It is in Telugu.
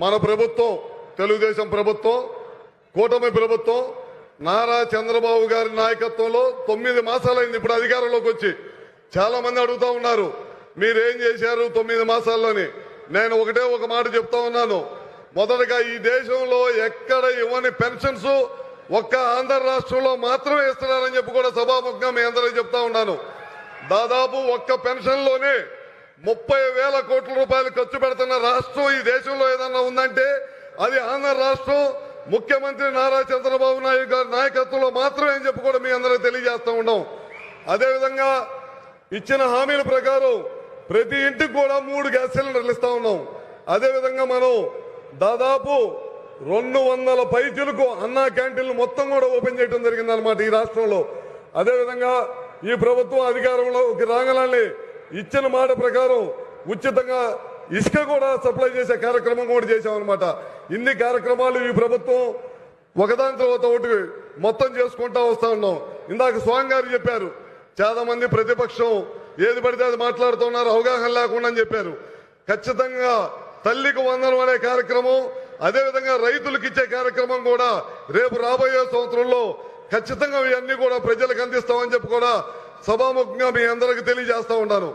మన ప్రభుత్వం తెలుగుదేశం ప్రభుత్వం కూటమి ప్రభుత్వం నారా చంద్రబాబు గారి నాయకత్వంలో 9 మాసాలైంది ఇప్పుడు అధికారంలోకి వచ్చి. చాలా మంది అడుగుతా ఉన్నారు మీరేం చేశారు 9 మాసాల్లోని. నేను ఒకటే ఒక మాట చెప్తా ఉన్నాను. మొదటగా ఈ దేశంలో ఎక్కడ ఇవ్వని పెన్షన్స్ ఒక్క ఆంధ్ర రాష్ట్రంలో మాత్రమే ఇస్తున్నారని చెప్పి కూడా సభాముఖంగా మీ అందరికీ చెప్తా ఉన్నాను. దాదాపు ఒక్క పెన్షన్లోనే 30,000 కోట్ల రూపాయలు ఖర్చు పెడుతున్న రాష్ట్రం ఈ దేశంలో ఏదన్నా ఉందంటే అది ఆంధ్ర రాష్ట్రం ముఖ్యమంత్రి నారా చంద్రబాబు నాయుడు గారి నాయకత్వంలో మాత్రమే అని చెప్పి కూడా మీ అందరూ తెలియజేస్తూ ఉన్నాం. అదేవిధంగా ఇచ్చిన హామీల ప్రకారం ప్రతి ఇంటికి కూడా 3 గ్యాస్ సిలిండర్లు ఇస్తా ఉన్నాం. అదేవిధంగా మనం దాదాపు 200 పైచులకు అన్నా క్యాంటీన్లు మొత్తం కూడా ఓపెన్ చేయడం జరిగిందనమాట ఈ రాష్ట్రంలో. అదేవిధంగా ఈ ప్రభుత్వం అధికారంలోకి రాగలని ఇచ్చిన మాట ప్రకారం ఉచితంగా ఇసుక కూడా సప్లై చేసే కార్యక్రమం కూడా చేశామన్నమాట. ఇన్ని కార్యక్రమాలు ఈ ప్రభుత్వం ఒకదాని తర్వాత ఒకటి మొత్తం చేసుకుంటా వస్తా ఉన్నాం. ఇందాక స్వామి గారు చెప్పారు చాలా మంది ప్రతిపక్షం ఏది పడితే అది మాట్లాడుతున్నారు అవగాహన లేకుండా అని చెప్పారు. ఖచ్చితంగా తల్లికి వందనం అనే కార్యక్రమం అదేవిధంగా రైతులకు ఇచ్చే కార్యక్రమం కూడా రేపు రాబోయే సంవత్సరంలో ఖచ్చితంగా ఇవన్నీ కూడా ప్రజలకు అందిస్తామని చెప్పి కూడా సభాముఖంగా మీ అందరికి తెలియజేస్తా ఉన్నాను.